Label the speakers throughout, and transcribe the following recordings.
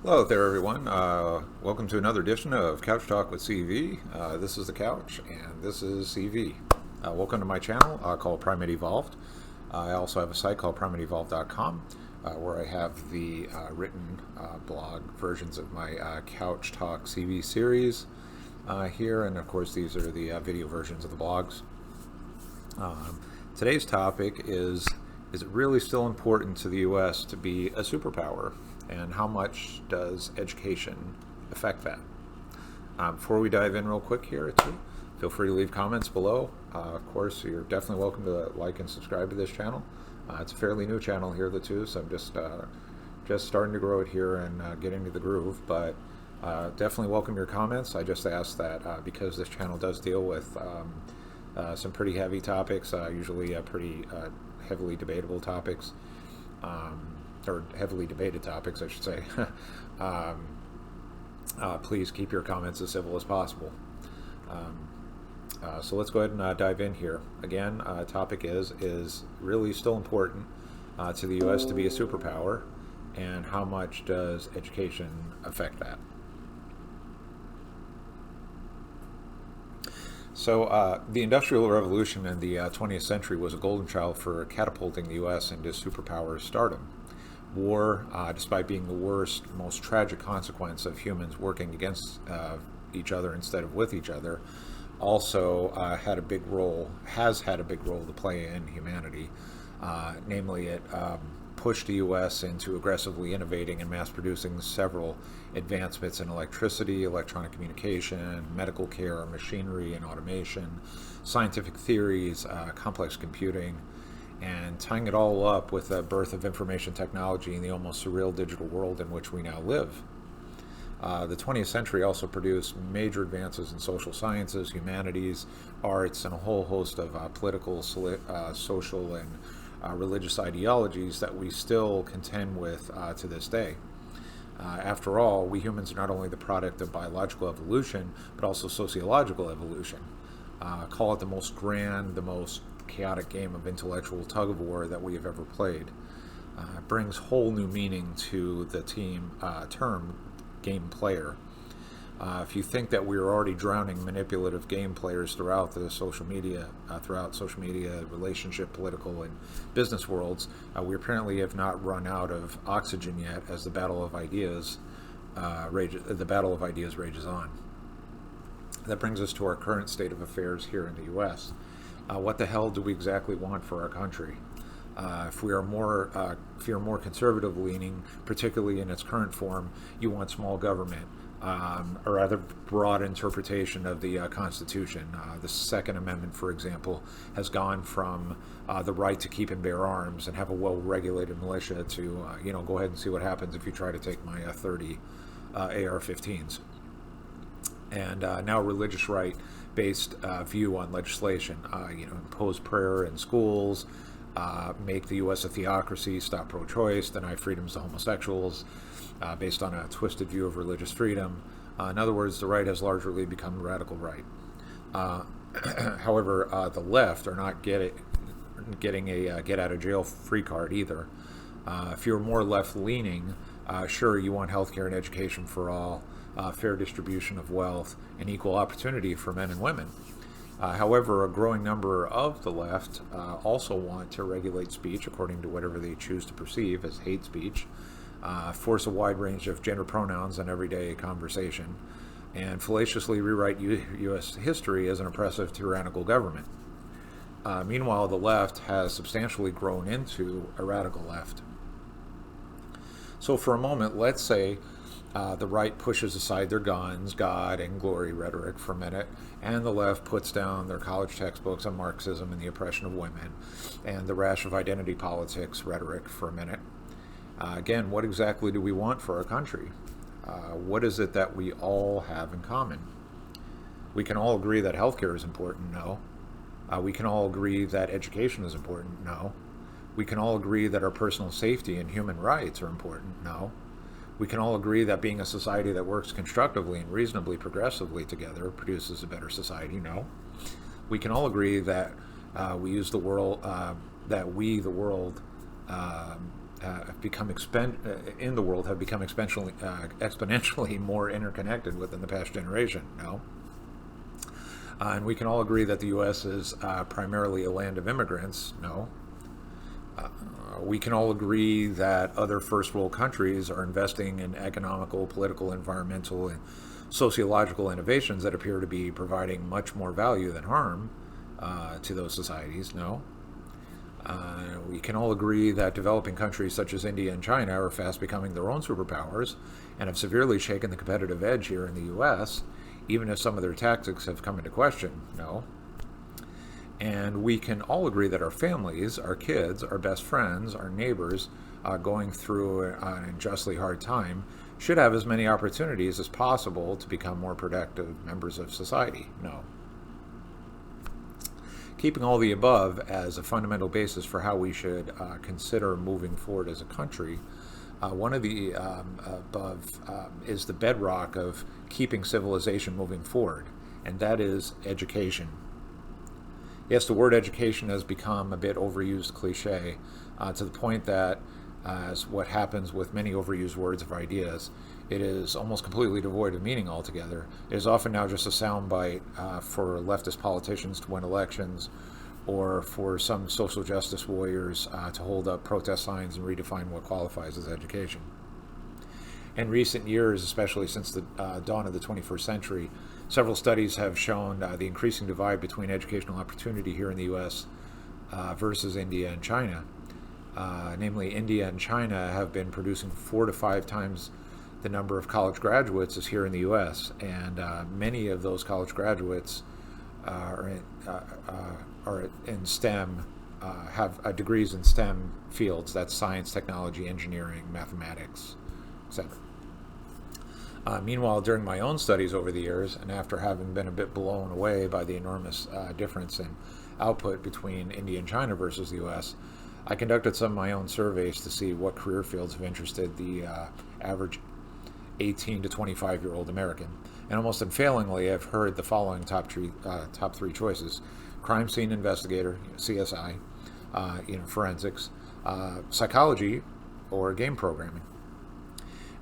Speaker 1: Hello there, everyone. Welcome to another edition of Couch Talk with CV. This is the Couch, and this is CV. Welcome to my channel called Primate Evolved. I also have a site called primateevolved.com where I have the written blog versions of my Couch Talk CV series here, and of course, these are the video versions of the blogs. Today's topic is it really still important to the U.S. to be a superpower? And how much does education affect that? Before we dive in real quick here, too, feel free to leave comments below. Of course, you're definitely welcome to like and subscribe to this channel. It's a fairly new channel here, so I'm just starting to grow it here and get into the groove. But definitely welcome your comments. I just ask that because this channel does deal with some pretty heavy topics, usually pretty heavily debatable topics. Or heavily debated topics, I should say. Please keep your comments as civil as possible. So let's go ahead and dive in here. Again, topic is really still important to the U.S. to be a superpower, and how much does education affect that? So the Industrial Revolution in the 20th century was a golden child for catapulting the U.S. into superpower stardom. War, despite being the worst, most tragic consequence of humans working against each other instead of with each other, also has had a big role to play in humanity. Namely, it pushed the U.S. into aggressively innovating and mass-producing several advancements in electricity, electronic communication, medical care, machinery and automation, scientific theories, complex computing, and tying it all up with the birth of information technology in the almost surreal digital world in which we now live. The 20th century also produced major advances in social sciences, humanities, arts, and a whole host of political, social, and religious ideologies that we still contend with to this day. After all, we humans are not only the product of biological evolution, but also sociological evolution. Call it the most grand, the most chaotic game of intellectual tug-of-war that we have ever played. It brings whole new meaning to the term game player. If you think that we're already drowning manipulative game players throughout social media, relationship, political, and business worlds, we apparently have not run out of oxygen yet as the battle of ideas rages on. That brings us to our current state of affairs here in the U.S. What the hell do we exactly want for our country? If you're more conservative leaning, particularly in its current form, you want small government, or rather broad interpretation of the Constitution. The Second Amendment, for example, has gone from the right to keep and bear arms and have a well-regulated militia to, go ahead and see what happens if you try to take my 30 AR-15s. And now religious right-based view on legislation, impose prayer in schools, make the U.S. a theocracy, stop pro-choice, deny freedoms to homosexuals, based on a twisted view of religious freedom. In other words, the right has largely become the radical right. However, the left are not getting a get-out-of-jail-free card either. If you're more left-leaning, sure, you want healthcare and education for all, fair distribution of wealth, and equal opportunity for men and women. However, a growing number of the left also want to regulate speech according to whatever they choose to perceive as hate speech, force a wide range of gender pronouns in everyday conversation, and fallaciously rewrite U.S. history as an oppressive, tyrannical government. Meanwhile, the left has substantially grown into a radical left. So for a moment, let's say the right pushes aside their guns, God, and glory rhetoric for a minute, and the left puts down their college textbooks on Marxism and the oppression of women, and the rash of identity politics rhetoric for a minute. Again, what exactly do we want for our country? What is it that we all have in common? We can all agree that healthcare is important, no. We can all agree that education is important, no. We can all agree that our personal safety and human rights are important, no. We can all agree that being a society that works constructively and reasonably progressively together produces a better society, no. We can all agree that we, the world, in the world have become exponentially more interconnected within the past generation? No. And we can all agree that the U.S. is primarily a land of immigrants? No. We can all agree that other first world countries are investing in economical, political, environmental, and sociological innovations that appear to be providing much more value than harm to those societies? No. We can all agree that developing countries such as India and China are fast becoming their own superpowers and have severely shaken the competitive edge here in the U.S., even if some of their tactics have come into question? No. And we can all agree that our families, our kids, our best friends, our neighbors going through an unjustly hard time should have as many opportunities as possible to become more productive members of society? No. Keeping all the above as a fundamental basis for how we should consider moving forward as a country, one of the above is the bedrock of keeping civilization moving forward, and that is education. Yes, the word education has become a bit overused cliche to the point that, as what happens with many overused words of ideas, it is almost completely devoid of meaning altogether. It is often now just a soundbite for leftist politicians to win elections, or for some social justice warriors to hold up protest signs and redefine what qualifies as education. In recent years, especially since the dawn of the 21st century, several studies have shown the increasing divide between educational opportunity here in the U.S. Versus India and China. Namely, India and China have been producing 4 to 5 times the number of college graduates as here in the U.S., and many of those college graduates are in STEM, have degrees in STEM fields. That's science, technology, engineering, mathematics, etc. Meanwhile, during my own studies over the years, and after having been a bit blown away by the enormous difference in output between India and China versus the U.S., I conducted some of my own surveys to see what career fields have interested the average 18 to 25-year-old American. And almost unfailingly, I've heard the following top three choices: crime scene investigator, CSI, forensics, psychology, or game programming.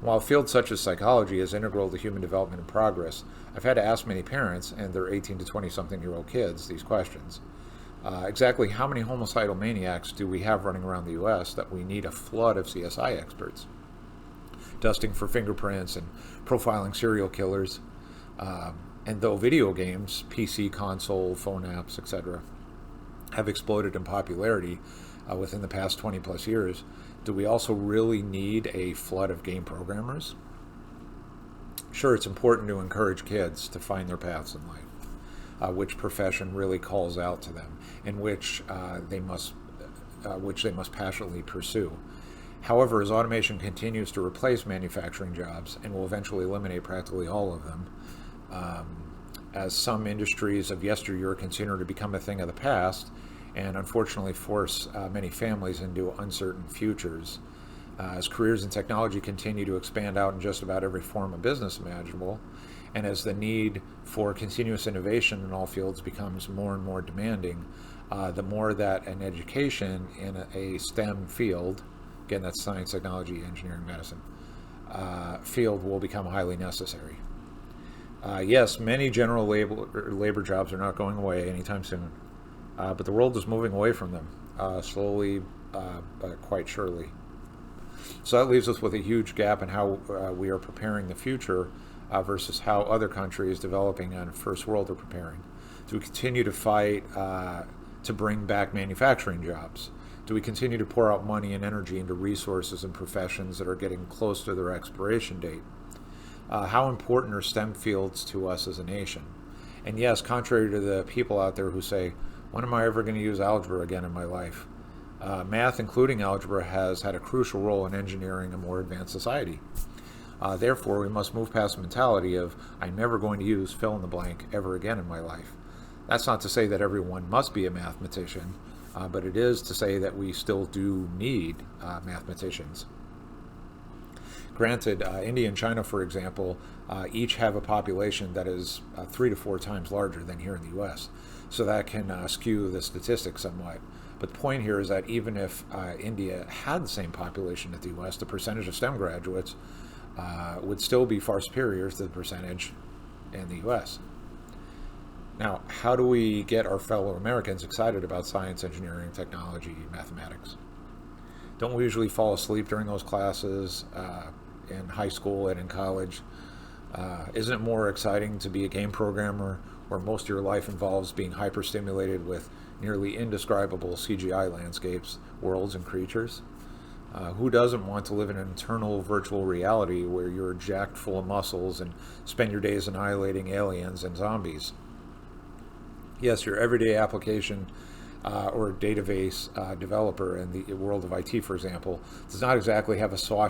Speaker 1: While fields such as psychology is integral to human development and progress, I've had to ask many parents and their 18 to 20-something-year-old kids these questions. Exactly how many homicidal maniacs do we have running around the U.S. that we need a flood of CSI experts, dusting for fingerprints and profiling serial killers? And though video games, PC, console, phone apps, etc., have exploded in popularity within the past 20 plus years, do we also really need a flood of game programmers? Sure, it's important to encourage kids to find their paths in life, which profession really calls out to them, and which they must passionately pursue. However, as automation continues to replace manufacturing jobs and will eventually eliminate practically all of them, as some industries of yesteryear continue to become a thing of the past, and unfortunately force many families into uncertain futures. As careers in technology continue to expand out in just about every form of business imaginable, and as the need for continuous innovation in all fields becomes more and more demanding, the more that an education in a STEM field, again that's science, technology, engineering, medicine, field will become highly necessary. Yes, many general labor jobs are not going away anytime soon. But the world is moving away from them, slowly but quite surely. So that leaves us with a huge gap in how we are preparing the future versus how other countries developing and first world are preparing. Do we continue to fight to bring back manufacturing jobs? Do we continue to pour out money and energy into resources and professions that are getting close to their expiration date? How important are STEM fields to us as a nation? And yes, contrary to the people out there who say, when am I ever going to use algebra again in my life? Math, including algebra, has had a crucial role in engineering a more advanced society. Therefore, we must move past the mentality of, I'm never going to use fill in the blank ever again in my life. That's not to say that everyone must be a mathematician, but it is to say that we still do need mathematicians. Granted, India and China, for example, each have a population that is 3 to 4 times larger than here in the U.S., so that can skew the statistics somewhat. But the point here is that even if India had the same population as the U.S., the percentage of STEM graduates would still be far superior to the percentage in the U.S. Now, how do we get our fellow Americans excited about science, engineering, technology, mathematics? Don't we usually fall asleep during those classes in high school and in college? Isn't it more exciting to be a game programmer where most of your life involves being hyper-stimulated with nearly indescribable CGI landscapes, worlds, and creatures? Who doesn't want to live in an eternal virtual reality where you're jacked full of muscles and spend your days annihilating aliens and zombies? Yes, your everyday application or database developer in the world of IT, for example, does not exactly have a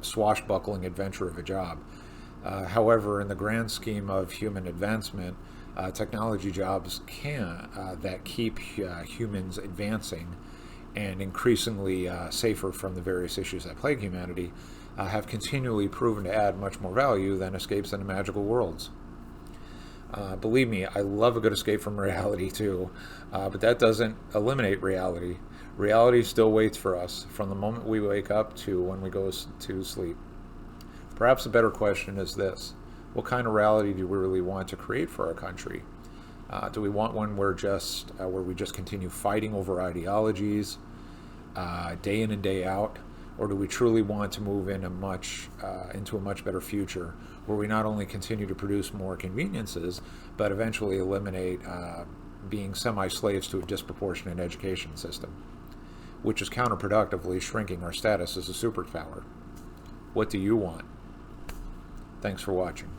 Speaker 1: swashbuckling adventure of a job. However, in the grand scheme of human advancement, technology jobs that keep humans advancing and increasingly safer from the various issues that plague humanity have continually proven to add much more value than escapes into magical worlds. Believe me, I love a good escape from reality too, but that doesn't eliminate reality. Reality still waits for us from the moment we wake up to when we go to sleep. Perhaps a better question is this: what kind of reality do we really want to create for our country? Do we want one where we just continue fighting over ideologies day in and day out, or do we truly want to move into a much better future where we not only continue to produce more conveniences, but eventually eliminate being semi-slaves to a disproportionate education system, which is counterproductively shrinking our status as a superpower? What do you want? Thanks for watching.